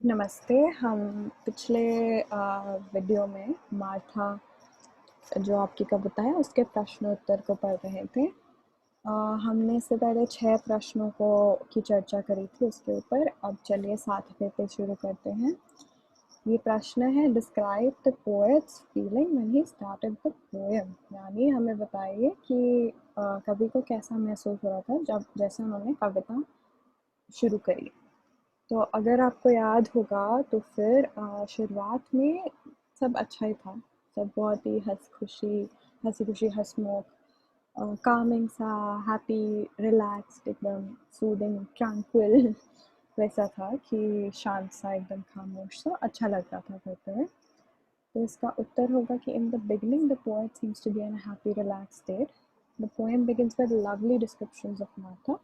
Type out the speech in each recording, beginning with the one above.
नमस्ते। हम पिछले वीडियो में मार्था जो आपकी कविता है उसके प्रश्नोत्तर को पढ़ रहे थे। हमने इससे पहले 6 प्रश्नों की चर्चा करी थी उसके ऊपर। अब चलिए 7वें पे शुरू करते हैं। ये प्रश्न है, describe the poets feeling when he started the poem. यानी हमें बताइए कि कवि को कैसा महसूस हो रहा था जब जैसे उन्होंने कविता शुरू करी। तो अगर आपको याद होगा तो फिर शुरुआत में सब अच्छा ही था। सब बहुत ही हंसी खुशी हंसमुख कामिंग सा, हैप्पी, रिलैक्स्ड, एकदम सूदिंग, ट्रैंक्विल वैसा था कि शांत सा, एकदम खामोश सा, अच्छा लग रहा था पढ़ते हुए। तो इसका उत्तर होगा कि in the beginning the poet seems to be in a happy relax state. The poem begins with lovely descriptions of Martha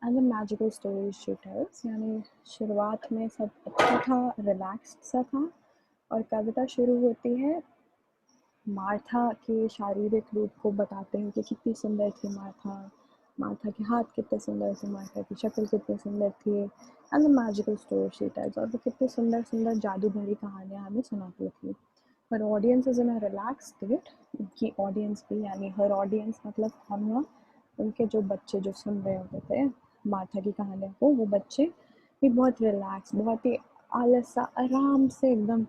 and the magical stories she tells. यानी शुरुआत में सब अच्छा था, रिलैक्स्ड सा था, और कविता शुरू होती है मार्था के शारीरिक रूप को बताते हैं कि कितनी सुंदर थी मार्था, मार्था के हाथ कितने सुंदर थे, मार्था की शक्ल कितनी सुंदर थी, and the magical story she tells, और वो कितनी सुंदर सुंदर जादू भरी कहानियाँ हमें सुनाती थी। पर audience is in a relax state. उनकी ऑडियंस भी, यानी हर ऑडियंस मतलब हम ना, उनके जो बच्चे जो सुन रहे होते थे मार्था की कहानियों को, वो बच्चे भी बहुत रिलैक्स, बहुत ही आलस सा, आराम से एकदम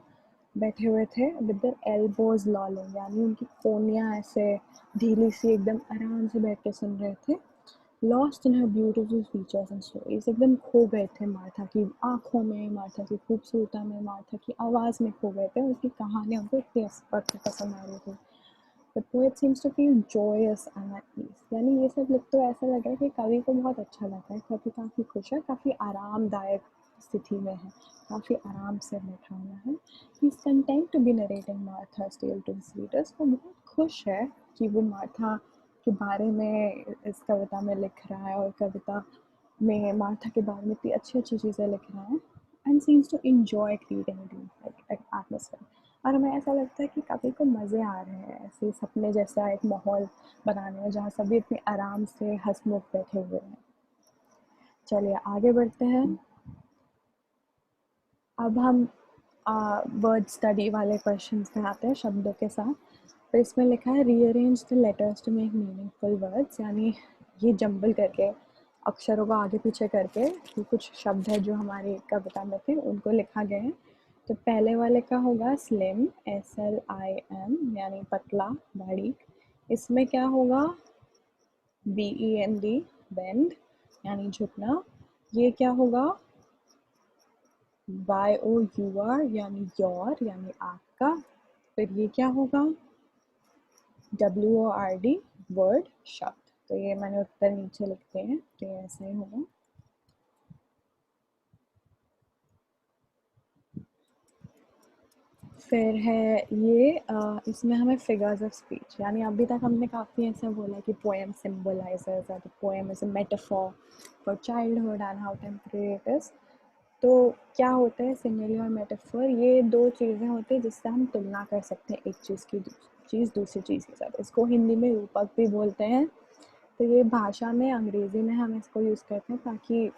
बैठे हुए थे विद देयर एल्बोज लॉलिंग। यानी उनकी कोहनियाँ ऐसे ढीली सी एकदम आराम से बैठ के सुन रहे थे। Lost in her beautiful features and stories, एकदम खो गए थे मार्था की आँखों में, मार्था की खूबसूरता में, मार्था की आवाज़ में खो गए थे। उसकी कहानियाँ उनको इतनी पसंद आ रही थी। The poet seems to feel joyous and at peace। यानी ये सब लिख तो ऐसा लग रहा है कि कवि को बहुत अच्छा लगा है, कवि काफ़ी खुश है, काफ़ी आरामदायक स्थिति में है, काफ़ी आराम से बैठा हुआ है। He is content to be narrating Martha's tale to his readers। वो बहुत खुश है कि वो मार्था के बारे में इस कविता में लिख रहा है, और कविता में मार्था के बारे में इतनी अच्छी अच्छी चीज़ें लिख रहा है। And seems to enjoy creating atmosphere. और हमें ऐसा लगता है कि कवि को मज़े आ रहे हैं ऐसे सपने जैसा एक माहौल बनाने में, जहाँ सभी इतने आराम से हंसमुख बैठे हुए हैं। चलिए आगे बढ़ते हैं। अब हम वर्ड स्टडी वाले क्वेश्चंस पे आते हैं शब्दों के साथ। तो इसमें लिखा है, rearrange the letters to make meaningful words. यानी ये जंबल करके, अक्षरों को आगे पीछे करके कुछ शब्द है जो हमारी कविता में थे उनको लिखा गया है। तो पहले वाले का होगा स्लिम, SLIM, यानी पतला, बारीक। इसमें क्या होगा, BEND, बेंड, यानी झुकना। ये क्या होगा, YOUR, यानी योर, यानी आपका। फिर ये क्या होगा, WORD, वर्ड, शब्द। तो ये मैंने उत्तर नीचे लिखते हैं, तो ये ऐसा ही होगा। फिर है ये इसमें हमें फिगर्स ऑफ स्पीच, यानी अभी तक हमने काफ़ी ऐसा बोला कि poem symbolises, the poem is a metaphor for childhood and how temporary it is. तो क्या होता है सिमिली और मेटाफोर, ये दो चीज़ें होती हैं जिससे हम तुलना कर सकते हैं एक चीज़ की चीज़ दूसरी चीज़ के साथ। इसको हिंदी में रूपक भी बोलते हैं। तो ये भाषा में, अंग्रेज़ी में हम इसको यूज़ करते हैं ताकि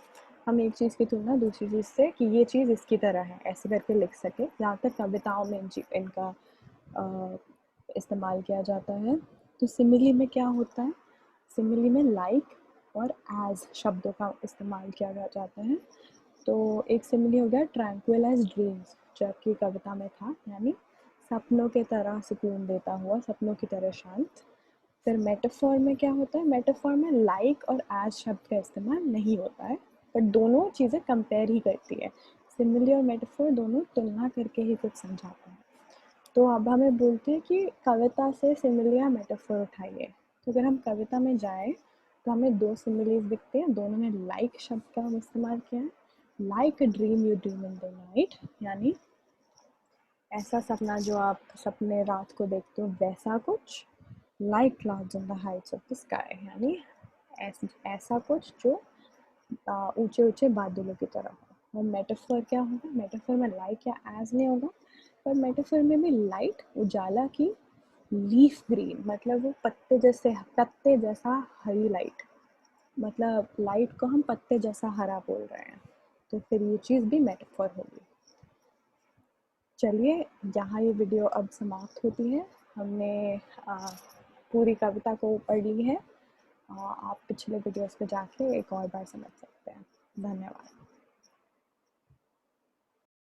हम एक चीज़ की तुलना दूसरी चीज़ से, कि ये चीज़ इसकी तरह है, ऐसे करके लिख सके। यहाँ तक कविताओं में इनका इस्तेमाल किया जाता है। तो सिमिली में क्या होता है, सिमिली में लाइक और एज शब्दों का इस्तेमाल किया जाता है। तो एक सिमिली हो गया ट्रैंक्विल एज ड्रीम्स, जो आपकी कविता में था, यानी सपनों के तरह सुकून देता हुआ, सपनों की तरह शांत। फिर मेटाफोर में क्या होता है, मेटाफोर में लाइक और एज शब्द का इस्तेमाल नहीं होता है, बट दोनों चीज़ें कंपेयर ही करती है। सिमिली और मेटाफोर दोनों तुलना करके ही कुछ समझाते हैं। तो अब हमें बोलते हैं कि कविता से सिमिली या मेटाफोर उठाइए। तो अगर हम कविता में जाएं तो हमें दो सिमिलीज दिखते हैं, दोनों में लाइक शब्द का हम इस्तेमाल किया है। Like a dream you dream in the night, यानी ऐसा सपना जो आप सपने रात को देखते हो वैसा कुछ। Like clouds in the Heights of the sky, यानी ऐसा कुछ जो ऊंचे ऊंचे बादलों की तरह हो। और मेटाफर क्या होगा, मेटाफर में लाइक या एज नहीं होगा, पर मेटाफर में भी लाइट, उजाला की, लीफ ग्रीन, मतलब वो पत्ते जैसा हरी लाइट, मतलब लाइट को हम पत्ते जैसा हरा बोल रहे हैं, तो फिर ये चीज़ भी मेटाफर होगी। चलिए, यहाँ ये वीडियो अब समाप्त होती है। हमने पूरी कविता को पढ़ ली है। आप पिछले वीडियोस पे जाके एक और बार समझ सकते हैं। धन्यवाद।